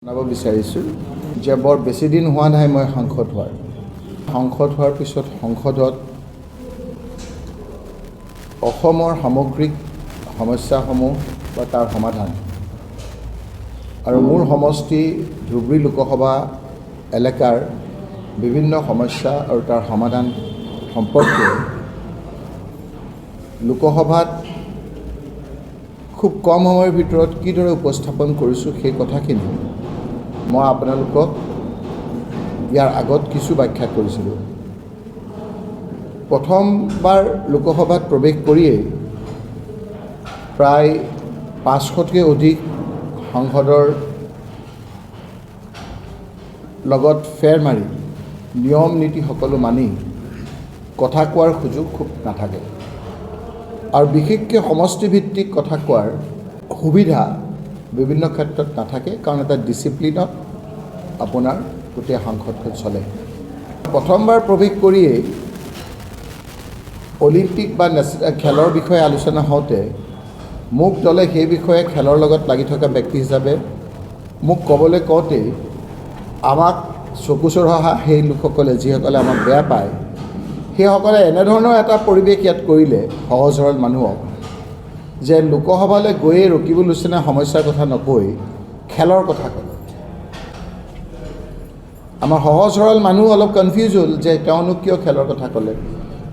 জনাব বিচাৰিছোঁ যে বৰ বেছি দিন হোৱা নাই মই সাংসদ হোৱাৰ পিছত সংসদত অসমৰ সামগ্ৰিক সমস্যাসমূহ বা তাৰ সমাধান আৰু মোৰ সমষ্টি ধুবুৰী লোকসভা এলেকাৰ বিভিন্ন সমস্যা আৰু তাৰ সমাধান সম্পৰ্কে লোকসভাত খুব কম সময়ৰ ভিতৰত কিদৰে উপস্থাপন কৰিছোঁ সেই কথাখিনি মই আপোনালোকক ইয়াৰ আগত কিছু ব্যাখ্যা কৰিছিলোঁ। প্ৰথমবাৰ লোকসভাত প্ৰৱেশ কৰিয়েই প্ৰায় 500তকৈ অধিক সাংসদৰ লগত ফেৰ মাৰি নিয়ম নীতি সকলো মানি কথা কোৱাৰ সুযোগ খুব নাথাকে আৰু বিশেষকৈ সমষ্টিভিত্তিক কথা কোৱাৰ সুবিধা বিভিন্ন ক্ষেত্ৰত নাথাকে, কাৰণ এটা ডিচিপ্লিনত আপোনাৰ গোটেই সাংসদখন চলে। প্ৰথমবাৰ প্ৰৱেশ কৰিয়েই অলিম্পিক বা খেলৰ বিষয়ে আলোচনা হওঁতে মোক দলে সেই বিষয়ে খেলৰ লগত লাগি থকা ব্যক্তি হিচাপে মোক ক'বলৈ কওঁতেই আমাক চকু চৰহা সেই লোকসকলে যিসকলে আমাক বেয়া পায় সেইসকলে এনেধৰণৰ এটা পৰিৱেশ ইয়াত কৰিলে সহজ সৰল মানুহক যে লোকসভালৈ গৈয়ে ৰকিব হুছেইনে সমস্যাৰ কথা নকৈ খেলৰ কথা ক'লে। আমাৰ সহজ সৰল মানুহ অলপ কনফিউজ হ'ল যে তেওঁনো কিয় খেলৰ কথা ক'লে,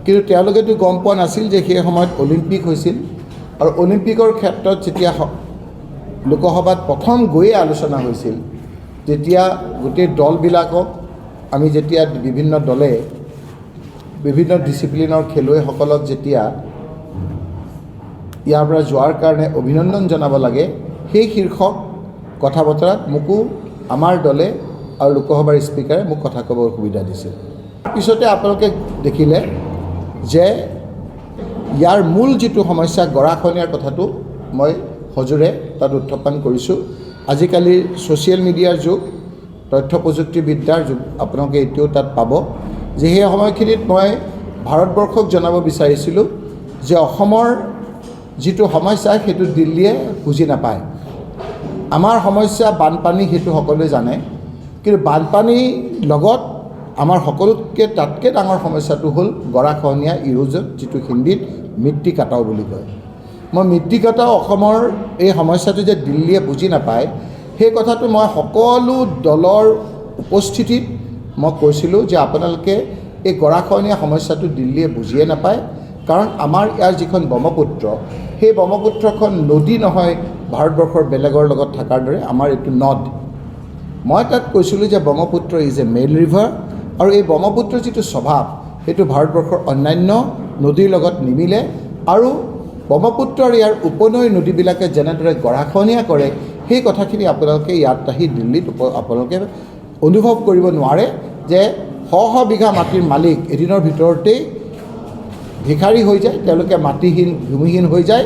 কিন্তু তেওঁলোকেতো গম পোৱা নাছিল যে সেই সময়ত অলিম্পিক হৈছিল আৰু অলিম্পিকৰ ক্ষেত্ৰত যেতিয়া লোকসভাত প্ৰথম গৈয়ে আলোচনা হৈছিল তেতিয়া গোটেই দলবিলাকক আমি যেতিয়া বিভিন্ন দলে বিভিন্ন ডিচিপ্লিনৰ খেলুৱৈসকলক যেতিয়া ইয়াৰ পৰা যোৱাৰ কাৰণে অভিনন্দন জনাব লাগে, সেই শীৰ্ষক কথা বতৰাত মোকো আমাৰ দলে আৰু লোকসভাৰ স্পীকাৰে মোক কথা ক'বৰ সুবিধা দিছিল। তাৰপিছতে আপোনালোকে দেখিলে যে ইয়াৰ মূল যিটো সমস্যা গৰাখহনীয়াৰ কথাটো মই সজোৰে তাত উত্থাপন কৰিছোঁ। আজিকালি ছ'চিয়েল মিডিয়াৰ যুগ, তথ্য প্ৰযুক্তিবিদ্যাৰ যুগ, আপোনালোকে এতিয়াও তাত পাব যে সেই সময়খিনিত মই ভাৰতবৰ্ষক জনাব বিচাৰিছিলোঁ যে অসমৰ যিটো সমস্যা সেইটো দিল্লীয়ে বুজি নাপায়। আমাৰ সমস্যা বানপানী, সেইটো সকলোৱে জানে, কিন্তু বানপানীৰ লগত আমাৰ সকলোতকৈ তাতকৈ ডাঙৰ সমস্যাটো হ'ল গৰাখহনীয়া, ইৰোজন, যিটো হিন্দীত মৃত্তিকাটাও বুলি কয়। মই মৃত্তিকাটাও অসমৰ এই সমস্যাটো যে দিল্লীয়ে বুজি নাপায় সেই কথাটো মই সকলো দলৰ উপস্থিতিত মই কৈছিলোঁ যে আপোনালোকে এই গৰাখহনীয়া সমস্যাটো দিল্লীয়ে বুজিয়ে নাপায়, কাৰণ আমাৰ ইয়াৰ যিখন ব্ৰহ্মপুত্ৰ, সেই ব্ৰহ্মপুত্ৰখন নদী নহয় ভাৰতবৰ্ষৰ বেলেগৰ লগত থকাৰ দৰে, আমাৰ এইটো নদ। মই তাত কৈছিলোঁ যে Brahmaputra is a main river, আৰু এই ব্ৰহ্মপুত্ৰৰ যিটো স্বভাৱ সেইটো ভাৰতবৰ্ষৰ অন্যান্য নদীৰ লগত নিমিলে, আৰু ব্ৰহ্মপুত্ৰৰ ইয়াৰ উপনৈ নদীবিলাকে যেনেদৰে গৰাখহনীয়া কৰে সেই কথাখিনি আপোনালোকে ইয়াত আহি দিল্লীত আপোনালোকে অনুভৱ কৰিব নোৱাৰে যে শ শ বিঘা মাটিৰ মালিক এদিনৰ ভিতৰতেই ভিখাৰী হৈ যায়, তেওঁলোকে মাটিহীন ভূমিহীন হৈ যায়,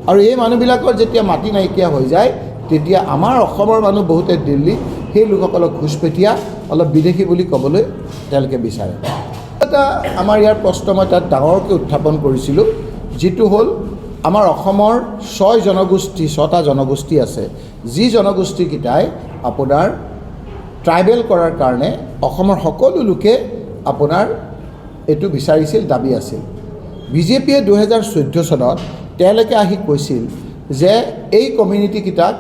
আৰু এই মানুহবিলাকৰ যেতিয়া মাটি নাইকিয়া হৈ যায় তেতিয়া আমাৰ অসমৰ মানুহ বহুতে দিল্লী সেই লোকসকলক ঘুচপেঠীয়া, অলপ বিদেশী বুলি ক'বলৈ তেওঁলোকে বিচাৰে। এটা আমাৰ ইয়াৰ প্ৰশ্ন মই তাত ডাঙৰকৈ উত্থাপন কৰিছিলোঁ, যিটো হ'ল আমাৰ অসমৰ 6টা জনগোষ্ঠী আছে, যি জনগোষ্ঠীকেইটাই আপোনাৰ ট্ৰাইবেল কৰাৰ কাৰণে অসমৰ সকলো লোকে আপোনাৰ এইটো বিচাৰিছিল, দাবী আছিল। বিজেপিয়ে 2014 চনত তেওঁলোকে আহি কৈছিল যে এই কমিউনিটিকেইটাক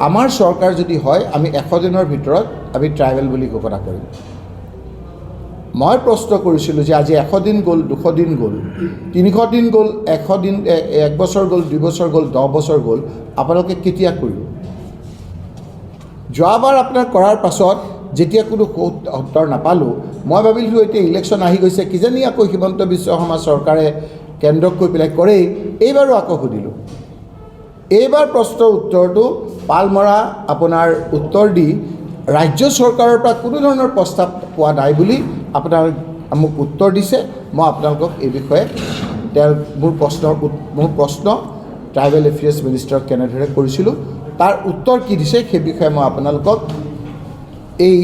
আমাৰ চৰকাৰ যদি হয় আমি 100 দিনৰ ভিতৰত আমি ট্ৰাইবেল বুলি ঘোষণা কৰিম। মই প্ৰশ্ন কৰিছিলোঁ যে আজি 100 দিন গ'ল, 200 দিন গ'ল, 300 দিন গ'ল, 100 দিন, 1 বছৰ গ'ল, 2 বছৰ গ'ল, 10 বছৰ গ'ল, আপোনালোকে কেতিয়া কৰিব? যোৱাবাৰ আপোনাৰ কৰাৰ পাছত যেতিয়া কোনো উত্তৰ নাপালোঁ, মই ভাবিলোঁ এতিয়া ইলেকশ্যন আহি গৈছে, কিজানি আকৌ হিমন্ত বিশ্ব শৰ্মা চৰকাৰে কেন্দ্ৰক কৈ পেলাই কৰেই, এইবাৰো আকৌ সুধিলোঁ। এইবাৰ প্ৰশ্নৰ উত্তৰটো পালমৰা আপোনাৰ উত্তৰ দি ৰাজ্য চৰকাৰৰ পৰা কোনো ধৰণৰ প্ৰস্তাৱ পোৱা নাই বুলি আপোনাৰ মোক উত্তৰ দিছে। মই আপোনালোকক এই বিষয়ে মোৰ প্ৰশ্ন ট্ৰাইবেল এফেয়াৰ্ছ মিনিষ্টাৰক কেনেদৰে কৰিছিলোঁ তাৰ উত্তৰ কি দিছে সেই বিষয়ে মই আপোনালোকক এই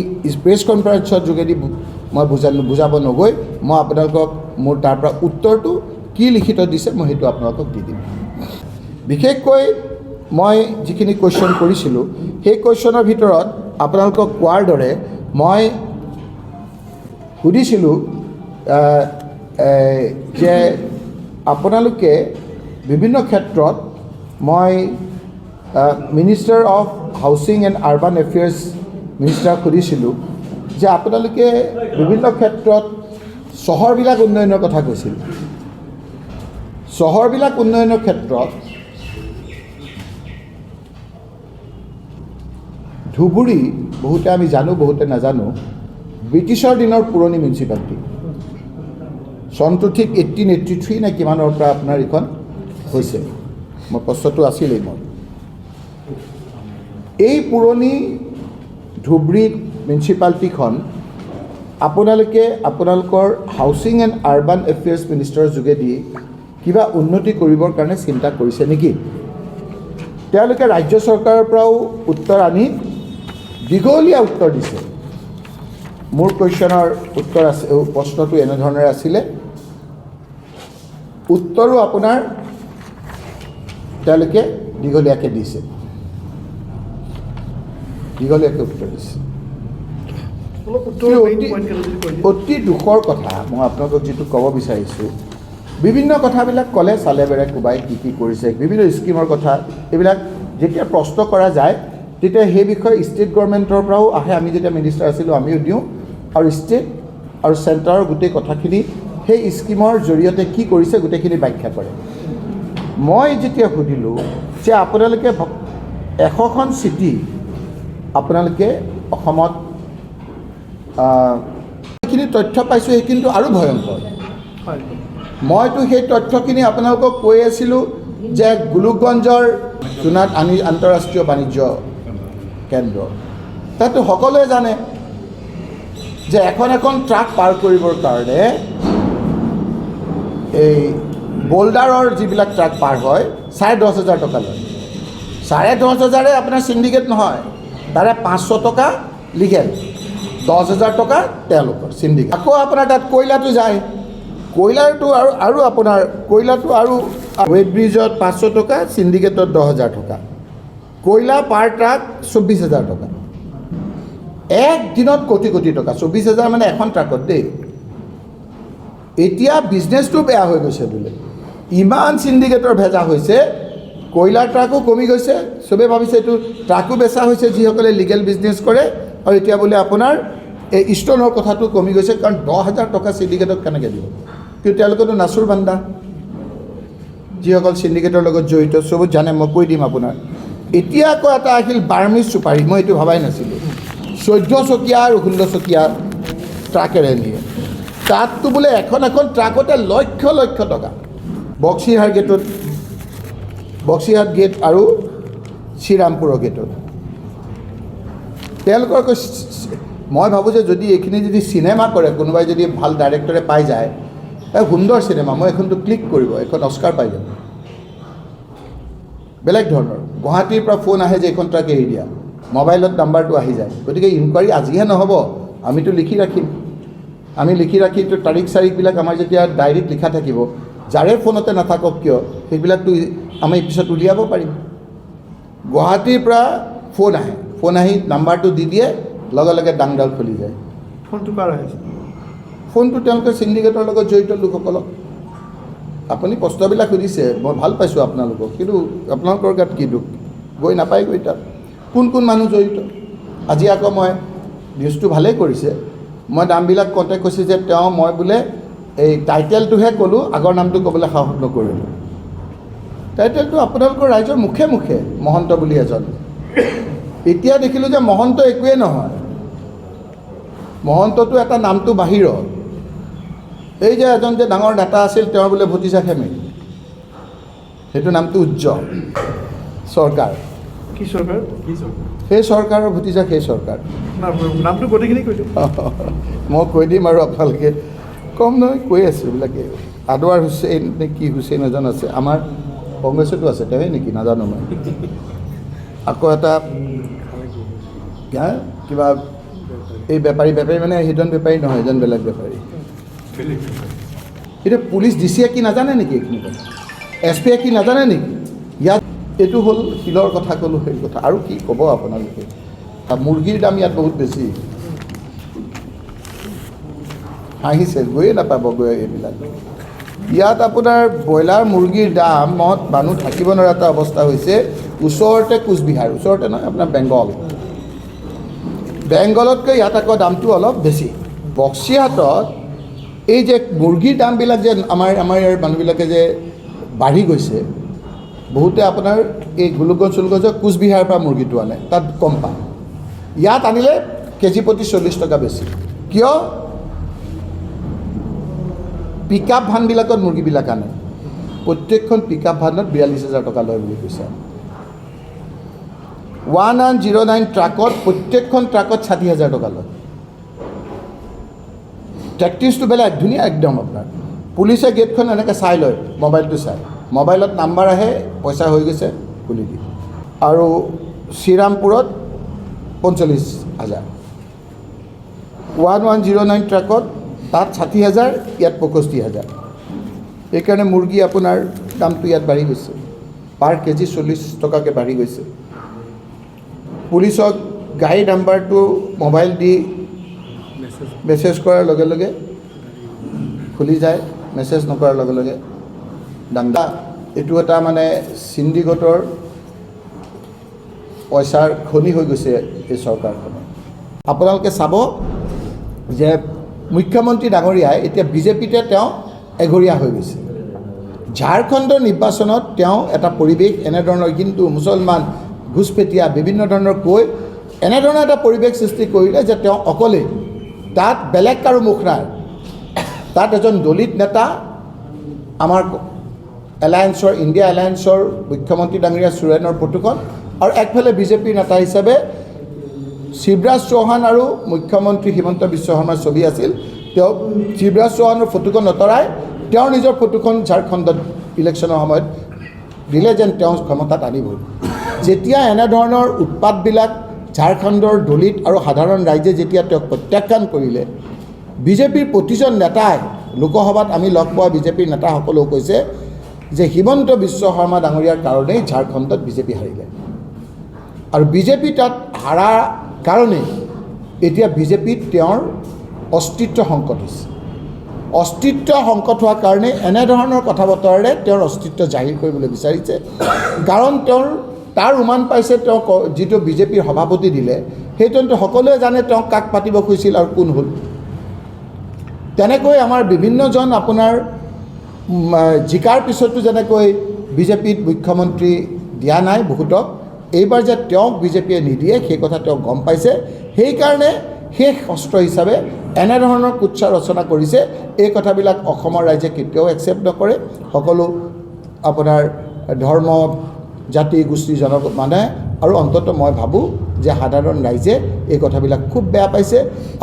প্ৰেছ কনফাৰেন্সৰ যোগেদি মই বুজাব নগৈ মই আপোনালোকক মোৰ তাৰ পৰা উত্তৰটো কি লিখিত দিছে মই সেইটো আপোনালোকক দি দিম। বিশেষকৈ মই যিখিনি কুৱেশ্যন কৰিছিলোঁ সেই কুৱেশ্যনৰ ভিতৰত আপোনালোকক কোৱাৰ দৰে মই সুধিছিলোঁ যে আপোনালোকে বিভিন্ন ক্ষেত্ৰত মই minister of housing and urban affairs মিনিষ্টাৰক সুধিছিলোঁ যে আপোনালোকে বিভিন্ন ক্ষেত্ৰত চহৰবিলাক উন্নয়নৰ কথা কৈছিল। চহৰবিলাক উন্নয়নৰ ক্ষেত্ৰত ধুবুৰী বহুতে আমি জানো, বহুতে নাজানো, ব্ৰিটিছৰ দিনৰ পুৰণি মিউনিচিপালিটি। চনটো ঠিক 1883 নে কিমানৰ পৰা আপোনাৰ এইখন হৈছে, মোৰ প্ৰশ্নটো আছিলেই মোৰ। এই পুৰণি ধুবুৰী মিউনিচিপালিটিখন আপোনালোকে আপোনালোকৰ হাউচিং এণ্ড আৰ্বান এফেয়াৰ্ছ মিনিষ্টাৰৰ যোগেদি কিবা উন্নতি কৰিবৰ কাৰণে চিন্তা কৰিছে নেকি? তেওঁলোকে ৰাজ্য চৰকাৰৰ পৰাও উত্তৰ আনি দীঘলীয়া উত্তৰ দিছে। মোৰ কুৱেশ্যনৰ উত্তৰ আছে, প্ৰশ্নটো এনেধৰণে আছিলে, উত্তৰো আপোনাৰ তেওঁলোকে দীঘলীয়াকৈ দিছে, দীঘলীয়াকৈ উত্তৰ দিছে। অতি দুখৰ কথা মই আপোনালোকক যিটো ক'ব বিচাৰিছোঁ, বিভিন্ন কথাবিলাক ক'লে চালে বেৰে কোবাই কি কি কৰিছে, বিভিন্ন স্কিমৰ কথা, এইবিলাক যেতিয়া প্ৰশ্ন কৰা যায় তেতিয়া সেই বিষয়ে ষ্টেট গভৰ্ণমেণ্টৰ পৰাও আহে। আমি যেতিয়া মিনিষ্টাৰ আছিলোঁ আমিও দিওঁ, আৰু ষ্টেট আৰু চেণ্টাৰৰ গোটেই কথাখিনি সেই স্কিমৰ জৰিয়তে কি কৰিছে গোটেইখিনি ব্যাখ্যা কৰে। মই যেতিয়া সুধিলোঁ যে আপোনালোকে 100খন চিটি আপোনালোকে অসমত যিখিনি তথ্য পাইছোঁ সেইখিনিতো আৰু ভয়ংকৰ। মইতো সেই তথ্যখিনি আপোনালোকক কৈ আছিলোঁ যে গোলোকগঞ্জৰ জোনাত আন্তঃৰাষ্ট্ৰীয় বাণিজ্য কেন্দ্ৰ, তাতো সকলোৱে জানে যে এখন ট্ৰাক পাৰ কৰিবৰ কাৰণে এই বোল্ডাৰৰ যিবিলাক ট্ৰাক পাৰ হয় 10,500 টকা লয়। 10,500 আপোনাৰ চিণ্ডিকেট নহয়, তাৰে 500 টকা লিগেল, 10,000 টকা তেওঁলোকৰ চিণ্ডিকেট। আকৌ আপোনাৰ তাত কয়লাটো যায়, কয়লাৰটো আৰু আপোনাৰ কয়লাটো আৰু ৱেট ব্ৰিজত 500 টকা, চিণ্ডিকেটত 10,000 টকা, কয়লা পাৰ ট্ৰাক 24,000 টকা, এক দিনত কোটি কোটি টকা, 24,000 মানে এখন ট্ৰাকত দেই। এতিয়া বিজনেছটো বেয়া হৈ গৈছে বোলে, ইমান চিণ্ডিকেটৰ ভেজা হৈছে, কয়লাৰ ট্ৰাকো কমি গৈছে, চবেই ভাবিছে এইটো ট্ৰাকো বেচা হৈছে যিসকলে লিগেল বিজনেছ কৰে, আৰু এতিয়া বোলে আপোনাৰ এই ষ্টনৰ কথাটো কমি গৈছে, কাৰণ 10,000 টকা চিণ্ডিকেটক কেনেকৈ দিব? কিন্তু তেওঁলোকেতো নাচুৰ বান্দা, যিসকল চিণ্ডিকেটৰ লগত জড়িত চবত জানে, মই কৈ দিম আপোনাৰ। এতিয়া আকৌ এটা আহিল বাৰ্মিজ চুপাৰী, মই এইটো ভবাই নাছিলোঁ, 14 চকীয়া আৰু 16 চকীয়া ট্ৰাকেৰে নিয়ে, তাততো বোলে এখন ট্ৰাকতে লক্ষ লক্ষ টকা। বক্সিহাট গেটত, বক্সিহাট গেট আৰু শ্ৰীৰামপুৰৰ গেটত তেওঁলোকৰ মই ভাবোঁ যে যদি এইখিনি যদি চিনেমা কৰে, কোনোবাই যদি ভাল ডাইৰেক্টৰে পাই যায়, সুন্দৰ চিনেমা, মই এখনটো ক্লিক কৰিব, এখন অস্কাৰ পাই যাব। বেলেগ ধৰণৰ গুৱাহাটীৰ পৰা ফোন আহে যে এইখন ট্ৰাক এৰি দিয়া, মোবাইলত নাম্বাৰটো আহি যায়। গতিকে ইনকুৱাৰী আজিহে নহ'ব, আমিতো লিখি ৰাখিম, আমি লিখি ৰাখি তাৰিখ চাৰিখবিলাক আমাৰ যেতিয়া ডায়েৰীত লিখা থাকিব, যাৰে ফোনতে নাথাকক কিয় সেইবিলাকতো আমি পিছত উলিয়াব পাৰিম। গুৱাহাটীৰ পৰা ফোন আহে, ফোন আহি নাম্বাৰটো দি দিয়ে, লগে লগে ডাংডাল খুলি যায়। ফোনটো কাৰ আহিছে? ফোনটো তেওঁলোকে চিণ্ডিকেটৰ লগত জড়িত লোকসকলক। আপুনি প্ৰশ্নবিলাক সুধিছে, মই ভাল পাইছোঁ আপোনালোকক, কিন্তু আপোনালোকৰ গাত কি দুখ? গৈ নাপায়গৈ তাত কোন কোন মানুহ জড়িত। আজি আকৌ মই নিউজটো ভালেই কৰিছে, মই নামবিলাক কওঁতে কৈছোঁ যে মই বোলে এই টাইটেলটোহে ক'লোঁ, আগৰ নামটো ক'বলৈ সাহস নকৰিলোঁ। টাইটেলটো আপোনালোকৰ ৰাইজৰ মুখে মুখে মহন্ত বুলি এজন, এতিয়া দেখিলোঁ যে মহন্ত একোৱেই নহয়, মহন্তটো এটা নামটো বাহিৰত। এই যে এজন যে ডাঙৰ নেতা আছিল, তেওঁৰ বোলে ভতিজা খেমি, সেইটো নামটো উজ্জ্বল চৰকাৰ। কি চৰকাৰ? সেই চৰকাৰৰ ভতিজা, সেই চৰকাৰ। নামটো গোটেইখিনি কৈ দিওঁ, মই কৈ দিম আৰু আপোনালোকে কম নহয়, কৈ আছোঁ এইবিলাকে। আদৱাৰ হুছেইন নে কি হুছেইন এজন আছে, আমাৰ কংগ্ৰেছতো আছে, তেওঁৱে নেকি নাজানো মই। আকৌ এটা কিবা এই বেপাৰী মানে সেইজন বেপাৰী নহয়, এজন বেলেগ বেপাৰী। এতিয়া পুলিচ ডিচিয়ে কি নাজানে নেকি এইখিনি কথা? SP কি নাজানে নেকি? ইয়াত এইটো হ'ল শিলৰ কথা ক'লোঁ, সেই কথা আৰু কি ক'ব আপোনালোকে? মুৰ্গীৰ দাম ইয়াত বহুত বেছি হাঁহিছে গৈয়ে নাপাবগৈ এইবিলাক ইয়াত আপোনাৰ ব্ৰইলাৰ মুৰ্গীৰ দামত মানুহ থাকিব নোৱাৰা এটা অৱস্থা হৈছে ওচৰতে কোচবিহাৰ ওচৰতে নহয় আপোনাৰ বেংগলতকৈ ইয়াত আকৌ দামটো অলপ বেছি বক্সিহাটত এই যে মুৰ্গীৰ দামবিলাক যে আমাৰ ইয়াৰ মানুহবিলাকে যে বাঢ়ি গৈছে বহুতে আপোনাৰ এই গোলকগঞ্জ চোলগঞ্জৰ কোচবিহাৰৰ পৰা মুৰ্গীটো আনে তাত কম পায় ইয়াত আনিলে কেজি প্ৰতি 40 টকা বেছি কিয় পিকআপ ভানবিলাকত মুৰ্গীবিলাক আনে প্ৰত্যেকখন পিকআপ ভানত 42,000 টকা লয় বুলি কৈছে 1909 ট্ৰাকত প্ৰত্যেকখন ট্ৰাকত 60,000 টকা লয় টেক্টিক্সটো বেলেগ ধুনীয়া একদম আপোনাৰ পুলিচে গেটখন এনেকৈ চাই লয় মোবাইলটো চাই মোবাইলত নাম্বাৰ আহে পইচা হৈ গৈছে খুলি দিয়ে আৰু শ্ৰীৰামপুৰত 45,000 1109 ট্ৰাকত তাত 60,000 ইয়াত 65,000 এইকাৰণে মুৰ্গী আপোনাৰ দামটো ইয়াত বাঢ়ি গৈছে পাৰ কেজি 40 টকাকৈ বাঢ়ি গৈছে পুলিচক গাড়ী নাম্বাৰটো মোবাইল দি মেছেজ কৰাৰ লগে লগে খুলি যায় মেছেজ নকৰাৰ লগে লগে দামদা এইটো এটা মানে চিণ্ডিকেটৰ পইচাৰ খনি হৈ গৈছে এই চৰকাৰখনৰ আপোনালোকে চাব যে মুখ্যমন্ত্ৰী ডাঙৰীয়াই এতিয়া বিজেপিতে তেওঁ এঘৰীয়া হৈ গৈছে ঝাৰখণ্ডৰ নিৰ্বাচনত তেওঁ এটা পৰিৱেশ এনেধৰণৰ কিন্তু মুছলমান ঘুচপেটীয়া বিভিন্ন ধৰণৰ কৈ এনেধৰণৰ এটা পৰিৱেশ সৃষ্টি কৰিলে যে তেওঁ অকলে তাত বেলেগ কাৰো মুখ নাই তাত এজন দলিত নেতা আমাৰ এলায়েন্সৰ ইণ্ডিয়া এলায়েন্সৰ মুখ্যমন্ত্ৰী ডাঙৰীয়া চোৰেনৰ ফটোখন আৰু একফালে বিজেপিৰ নেতা হিচাপে শিৱৰাজ চৌহান আৰু মুখ্যমন্ত্ৰী হিমন্ত বিশ্ব শৰ্মাৰ ছবি আছিল তেওঁ শিৱৰাজ চৌহানৰ ফটোখন আঁতৰাই তেওঁৰ নিজৰ ফটোখন ঝাৰখণ্ডত ইলেকশ্যনৰ সময়ত দিলে যেন তেওঁ ক্ষমতাত আনিব যেতিয়া এনেধৰণৰ উৎপাতবিলাক ঝাৰখণ্ডৰ দলিত আৰু সাধাৰণ ৰাইজে যেতিয়া তেওঁক প্ৰত্যাখ্যান কৰিলে বিজেপিৰ প্ৰতিজন নেতাই লোকসভাত আমি লগ পোৱা বিজেপিৰ নেতাসকলেও কৈছে যে হিমন্ত বিশ্ব শৰ্মা ডাঙৰীয়াৰ কাৰণেই ঝাৰখণ্ডত বিজেপি হাৰিলে আৰু বিজেপি তাত হাৰা কাৰণে এতিয়া বিজেপিত তেওঁৰ অস্তিত্ব সংকট হৈছে অস্তিত্ব সংকট হোৱাৰ কাৰণে এনেধৰণৰ কথা বতৰাৰে তেওঁৰ অস্তিত্ব জাহিৰ কৰিবলৈ বিচাৰিছে কাৰণ তাৰ উমান পাইছে তেওঁ যিটো বিজেপিৰ সভাপতি দিলে সেইটো সকলোৱে জানে তেওঁ কাক পাতিব খুজিছিল আৰু কোন হ'ল তেনেকৈ আমাৰ বিভিন্নজন আপোনাৰ জিকাৰ পিছতো যেনেকৈ বিজেপিত মুখ্যমন্ত্ৰী দিয়া নাই বহুতক এইবাৰ যে তেওঁক বিজেপিয়ে নিদিয়ে সেই কথা তেওঁ গম পাইছে সেইকাৰণে শেষ অস্ত্ৰ হিচাপে এনেধৰণৰ কুৎসা ৰচনা কৰিছে এই কথাবিলাক অসমৰ ৰাইজে কেতিয়াও একচেপ্ট নকৰে সকলো আপোনাৰ ধৰ্ম জাতি গোষ্ঠী মানে আৰু অন্ততঃ মই ভাবোঁ যে সাধাৰণ ৰাইজে এই কথাবিলাক খুব বেয়া পাইছে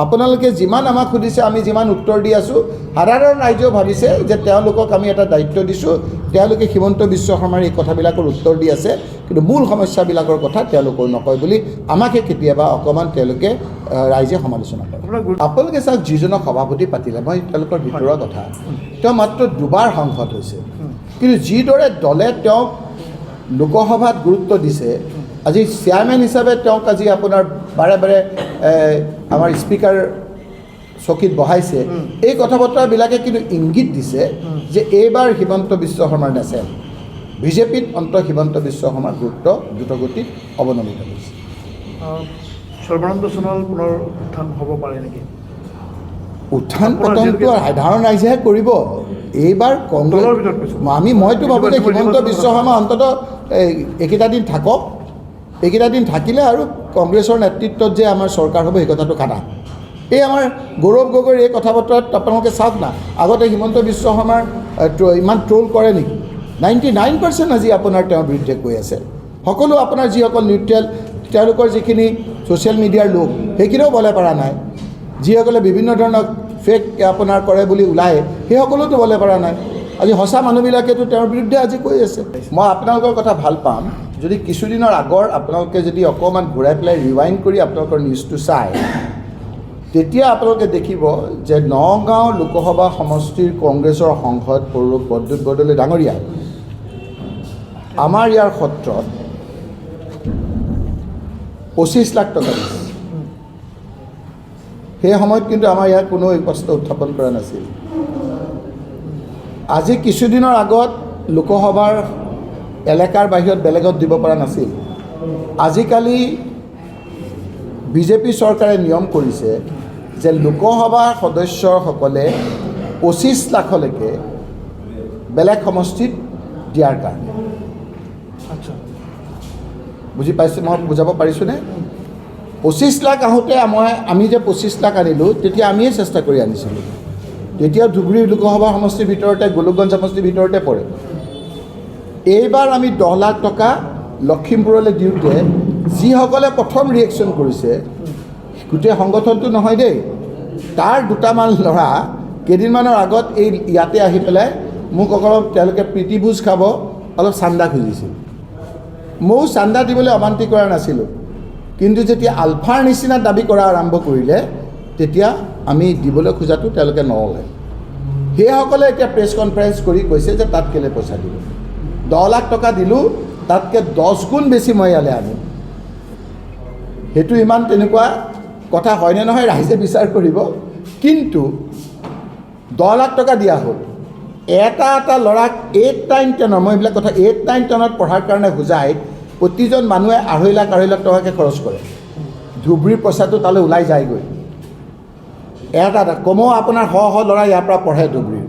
আপোনালোকে যিমান আমাক সুধিছে আমি যিমান উত্তৰ দি আছোঁ সাধাৰণ ৰাইজেও ভাবিছে যে তেওঁলোকক আমি এটা দায়িত্ব দিছোঁ তেওঁলোকে হিমন্ত বিশ্ব শৰ্মাৰ এই কথাবিলাকৰ উত্তৰ দি আছে কিন্তু মূল সমস্যাবিলাকৰ কথা তেওঁলোকৰ নকয় বুলি আমাকে কেতিয়াবা অকণমান তেওঁলোকে ৰাইজে সমালোচনা কৰে আপোনালোকে চাওক যিজনক সভাপতি পাতিলে মই তেওঁলোকৰ ভিতৰুৱা কথা তেওঁ মাত্ৰ দুবাৰ সাংসদ হৈছে কিন্তু যিদৰে দলে তেওঁক লোকসভাত গুৰুত্ব দিছে আজি চেয়াৰমেন হিচাপে তেওঁক আজি আপোনাৰ বাৰে বাৰে আমাৰ স্পীকাৰ চকীত বহাইছে এই কথা বতৰাবিলাকে কিন্তু ইংগিত দিছে যে এইবাৰ হিমন্ত বিশ্ব শৰ্মাৰ নেচেল বিজেপিত হিমন্ত বিশ্ব শৰ্মাৰ গুৰুত্ব দ্ৰুতগতিত অৱনমিত হৈছে সৰ্বানন্দ সোণোৱাল পুনৰ উত্থান হ'ব পাৰে নেকি উত্থান পতনটো সাধাৰণ ৰাইজেহে কৰিব এইবাৰ কংগ্ৰেছ মইতো ভাবোঁ যে হিমন্ত বিশ্ব শৰ্মা অন্ততঃ এইকেইটা দিন থাকক এইকেইটা দিন থাকিলে আৰু কংগ্ৰেছৰ নেতৃত্বত যে আমাৰ চৰকাৰ হ'ব সেই কথাটো কাটা এই আমাৰ গৌৰৱ গগৈৰ এই কথা বতৰাত আপোনালোকে চাওক না আগতে হিমন্ত বিশ্ব শৰ্মাৰ ইমান ট্ৰল কৰে নেকি 99% আজি আপোনাৰ তেওঁৰ বিৰুদ্ধে কৈ আছে সকলো আপোনাৰ যিসকল নিউট্ৰেল তেওঁলোকৰ যিখিনি ছ'চিয়েল মিডিয়াৰ লোক সেইখিনিও বলে পৰা নাই যিসকলে বিভিন্ন ধৰণৰ ফেক আপোনাৰ কৰে বুলি ওলায় সেইসকলেওতো বলে পৰা নাই আজি সঁচা মানুহবিলাকেতো তেওঁৰ বিৰুদ্ধে আজি কৈ আছে মই আপোনালোকৰ কথা ভাল পাম যদি কিছুদিনৰ আগৰ আপোনালোকে যদি অকণমান ঘূৰাই পেলাই ৰিৱাইণ্ড কৰি আপোনালোকৰ নিউজটো চায় তেতিয়া আপোনালোকে দেখিব যে নগাঁও লোকসভা সমষ্টিৰ কংগ্ৰেছৰ সাংসদ প্ৰদ্যুৎ বৰদলৈ ডাঙৰীয়া আমাৰ ইয়াৰ সত্ৰত 25 লাখ টকা দিছে সেই সময়ত কিন্তু আমাৰ ইয়াত কোনো এই প্ৰশ্ন উত্থাপন কৰা নাছিল। আজি কিছুদিনৰ আগত লোকসভাৰ এলেকাৰ বাহিৰত বেলেগত দিব পৰা নাছিল। আজিকালি বিজেপি চৰকাৰে নিয়ম কৰিছে যে লোকসভাৰ সদস্যসকলে 25 লাখলৈকে বেলেগ সমষ্টিত দিয়াৰ কাৰণে। আচ্ছা, বুজি পাইছে? মই বুজাব পাৰিছোঁনে? 25 লাখ আহোঁতে আমি যে 25 লাখ আনিলোঁ, তেতিয়া আমিয়ে চেষ্টা কৰি আনিছিলোঁ। তেতিয়া ধুবুৰী লোকসভা সমষ্টিৰ ভিতৰতে, গোলোকগঞ্জ সমষ্টিৰ ভিতৰতে পৰে। এইবাৰ আমি 10 লাখ টকা লখিমপুৰলৈ দিওঁতে যিসকলে প্ৰথম ৰিয়েকশ্যন কৰিছে, গোটেই সংগঠনটো নহয় দেই, তাৰ দুটামান ল'ৰা কেইদিনমানৰ আগত ইয়াতে আহি পেলাই মোক অলপ তেওঁলোকে প্ৰীতিভোজ খাব অলপ চান্দা খুজিছিল। ময়ো চান্দা দিবলৈ অমান্তি কৰা নাছিলোঁ, কিন্তু যেতিয়া আলফাৰ নিচিনা দাবী কৰা আৰম্ভ কৰিলে তেতিয়া আমি দিবলৈ খোজাটো তেওঁলোকে নল'লে। সেইসকলে এতিয়া প্ৰেছ কনফাৰেঞ্চ কৰি কৈছে যে তাত কেলৈ পইচা দিব। 10 লাখ টকা দিলোঁ, তাতকৈ 10 গুণ বেছি মই ইয়ালৈ আনিম। সেইটো ইমান তেনেকুৱা কথা হয়নে নহয় ৰাইজে বিচাৰ কৰিব। কিন্তু 10 লাখ টকা দিয়া হ'ল, এটা ল'ৰাক 8, 9, 10, মই এইবিলাক কথা 8, 9, 10ত পঢ়াৰ কাৰণে বুজাই প্ৰতিজন মানুহে 2.5 লাখ টকাকৈ খৰচ কৰে। ধুবুৰীৰ পইচাটো তালৈ ওলাই যায়গৈ। এটা কমেও আপোনাৰ শ ল'ৰা ইয়াৰ পৰা পঢ়ে ধুবুৰীৰ।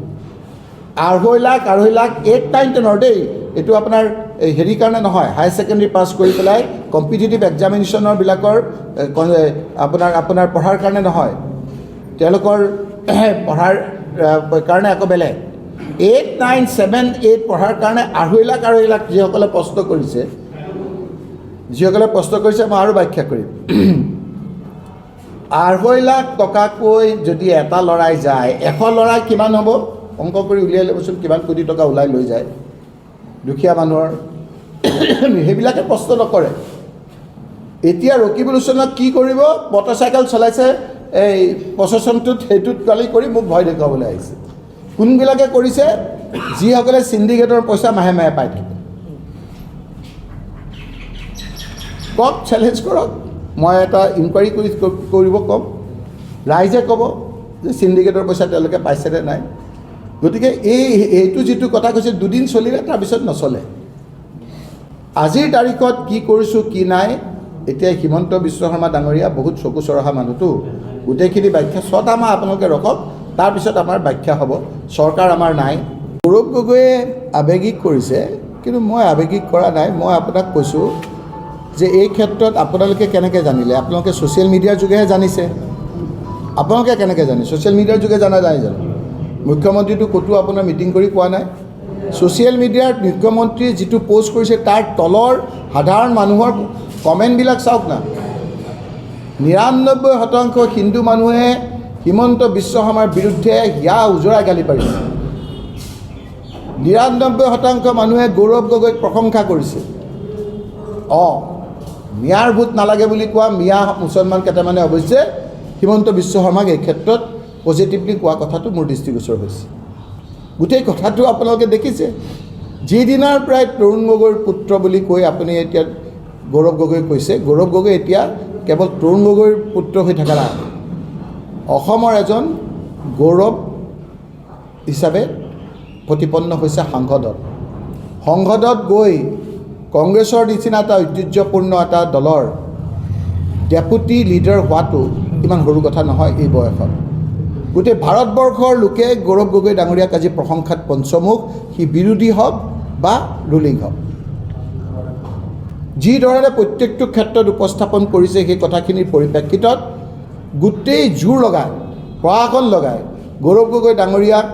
2.5 লাখ 8, 9, 10ৰ দেই, এইটো আপোনাৰ হেৰিৰ কাৰণে নহয়, হায়াৰ ছেকেণ্ডেৰী পাছ কৰি পেলাই কম্পিটিটিভ এক্সামিনেশ্যনৰ বিলাকৰ আপোনাৰ পঢ়াৰ কাৰণে নহয়, তেওঁলোকৰ পঢ়াৰ কাৰণে আকৌ বেলেগ। 8, 9, 7, 8 পঢ়াৰ কাৰণে 2.5 লাখ যিসকলে প্ৰশ্ন কৰিছে মই আৰু ব্যাখ্যা কৰিম। 2.5 লাখ টকাকৈ যদি এটা ল'ৰাই যায়, 100 ল'ৰাই কিমান হ'ব অংক কৰি উলিয়াই ল'বচোন, কিমান কোটি টকা ওলাই লৈ যায় দুখীয়া মানুহৰ। সেইবিলাকে প্ৰশ্ন নকৰে। এতিয়া ৰকিবুল হুছেইনক কি কৰিব, মটৰচাইকেল চলাইছে এই প্ৰচেছনটোত, সেইটোত গালি কৰি মোক ভয় দেখুৱাবলৈ আহিছে। কোনবিলাকে কৰিছে? যিসকলে চিণ্ডিকেটৰ পইচা মাহে মাহে পাই থাকে। কওক, চেলেঞ্জ কৰক, মই এটা ইনকুৱাৰী কৰিব ক'ম, ৰাইজে ক'ব যে চিণ্ডিকেটৰ পইচা তেওঁলোকে পাইছেনে নাই। গতিকে এইটো যিটো কথা কৈছে, দুদিন চলিলে তাৰপিছত নচলে। আজিৰ তাৰিখত কি কৰিছোঁ কি নাই, এতিয়া হিমন্ত বিশ্ব শৰ্মা ডাঙৰীয়া বহুত চকু চৰহা মানুহটো, গোটেইখিনি ব্যাখ্যা 6টা মাহ আপোনালোকে ৰখক, তাৰপিছত আমাৰ ব্যাখ্যা হ'ব। চৰকাৰ আমাৰ নাই। গৌৰৱ গগৈয়ে আৱেগিক কৰিছে, কিন্তু মই আৱেগিক কৰা নাই। মই আপোনাক কৈছোঁ যে এই ক্ষেত্ৰত আপোনালোকে কেনেকৈ জানিলে? আপোনালোকে ছ'চিয়েল মিডিয়াৰ যোগেহে জানিছে। আপোনালোকে কেনেকৈ জানে? ছ'চিয়েল মিডিয়াৰ যোগে জানা নাই জানো? মুখ্যমন্ত্ৰীটো ক'তো আপোনাৰ মিটিং কৰি কোৱা নাই। ছ'চিয়েল মিডিয়াত মুখ্যমন্ত্ৰীয়ে যিটো পোষ্ট কৰিছে তাৰ তলৰ সাধাৰণ মানুহৰ কমেণ্টবিলাক চাওক না। 99% হিন্দু মানুহে হিমন্ত বিশ্ব শৰ্মাৰ বিৰুদ্ধে হিয়া উজৰাই গালি পাৰিছে। 99% মানুহে গৌৰৱ গগৈক প্ৰশংসা কৰিছে। মিয়াৰ ভোট নালাগে বুলি কোৱা মিয়া মুছলমান কেইটামানে অৱশ্যে হিমন্ত বিশ্ব শৰ্মাক এই ক্ষেত্ৰত পজিটিভলি কোৱা কথাটো মোৰ দৃষ্টিগোচৰ হৈছে। গোটেই কথাটো আপোনালোকে দেখিছে। যিদিনাৰ পৰাই তৰুণ গগৈৰ পুত্ৰ বুলি কৈ আপুনি এতিয়া গৌৰৱ গগৈ কৈছে, গৌৰৱ গগৈ এতিয়া কেৱল তৰুণ গগৈৰ পুত্ৰ হৈ থকা নাই, অসমৰ এজন গৌৰৱ হিচাপে প্ৰতিপন্ন হৈছে সংসদত গৈ কংগ্ৰেছৰ নিচিনা এটা ঐতিহ্যপূৰ্ণ এটা দলৰ ডেপুটি লিডাৰ হোৱাটো ইমান সৰু কথা নহয় এই বয়সত। গোটেই ভাৰতবৰ্ষৰ লোকে গৌৰৱ গগৈ ডাঙৰীয়াক আজি প্ৰশংসাত পঞ্চমুখ, সি বিৰোধী হওক বা ৰুলিং হওক। যিধৰণে প্ৰত্যেকটো ক্ষেত্ৰত উপস্থাপন কৰিছে, সেই কথাখিনিৰ পৰিপ্ৰেক্ষিতত গোটেই জোৰ লগাই, প্ৰশাসন লগাই গৌৰৱ গগৈ ডাঙৰীয়াক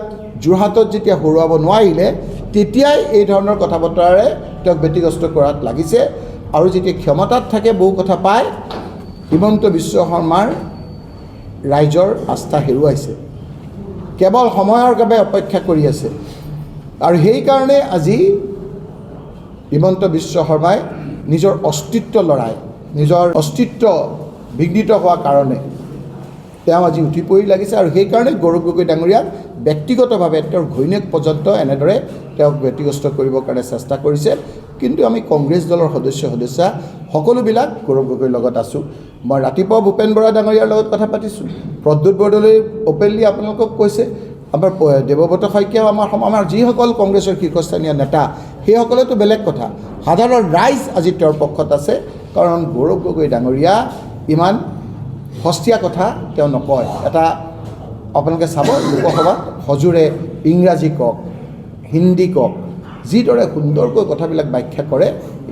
যোৰহাটত যেতিয়া হৰুৱাব নোৱাৰিলে, তেতিয়াই এই ধৰণৰ কথা বতৰাৰে তেওঁক ব্যতিগ্ৰস্ত কৰাত লাগিছে। আৰু যেতিয়া ক্ষমতাত থাকে বহু কথা পায়, হিমন্ত বিশ্ব শৰ্মাৰ ৰাইজৰ আস্থা হেৰুৱাইছে, কেৱল সময়ৰ বাবে অপেক্ষা কৰি আছে। আৰু সেইকাৰণে আজি হিমন্ত বিশ্ব শৰ্মাই নিজৰ অস্তিত্ব লৰাই, নিজৰ অস্তিত্ব বিঘ্নিত হোৱাৰ কাৰণে তেওঁ আজি উঠি পৰি লাগিছে। আৰু সেইকাৰণে গৌৰৱ গগৈ ডাঙৰীয়াক ব্যক্তিগতভাৱে তেওঁৰ ঘৈণীয়েক পৰ্যন্ত এনেদৰে তেওঁক ব্যতিগ্ৰস্ত কৰিবৰ কাৰণে চেষ্টা কৰিছে। কিন্তু আমি কংগ্ৰেছ দলৰ সদস্য সকলোবিলাক গৌৰৱ গগৈৰ লগত আছোঁ। মই ৰাতিপুৱা ভূপেন বৰা ডাঙৰীয়াৰ লগত কথা পাতিছোঁ, প্ৰদ্যুৎ বৰদলৈ অপেনলি আপোনালোকক কৈছে, আমাৰ দেৱব্ৰত শইকীয়াও আমাৰ যিসকল কংগ্ৰেছৰ শীৰ্ষস্থানীয় নেতা সেইসকলেতো বেলেগ কথা, সাধাৰণ ৰাইজ আজি তেওঁৰ পক্ষত আছে, কাৰণ গৌৰৱ গগৈ ডাঙৰীয়া ইমান সস্তীয়া কথা তেওঁ নকয়। এটা আপোনালোকে চাব লোকসভাত সজোৰে ইংৰাজী কওক, হিন্দী কওক, যিদৰে সুন্দৰকৈ কথাবিলাক ব্যাখ্যা কৰে,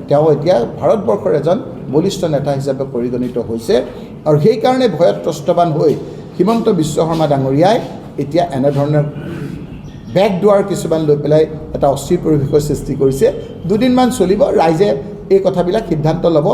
তেওঁ এতিয়া ভাৰতবৰ্ষৰ এজন বলিষ্ঠ নেতা হিচাপে পৰিগণিত হৈছে। আৰু সেইকাৰণে ভয়ত ত্ৰস্তবান হৈ হিমন্ত বিশ্ব শৰ্মা ডাঙৰীয়াই এতিয়া এনেধৰণৰ বেকডোৱাৰ কিছুমান লৈ পেলাই এটা অস্থিৰ পৰিৱেশৰ সৃষ্টি কৰিছে। দুদিনমান চলিব, ৰাইজে এই কথাবিলাক সিদ্ধান্ত ল'ব।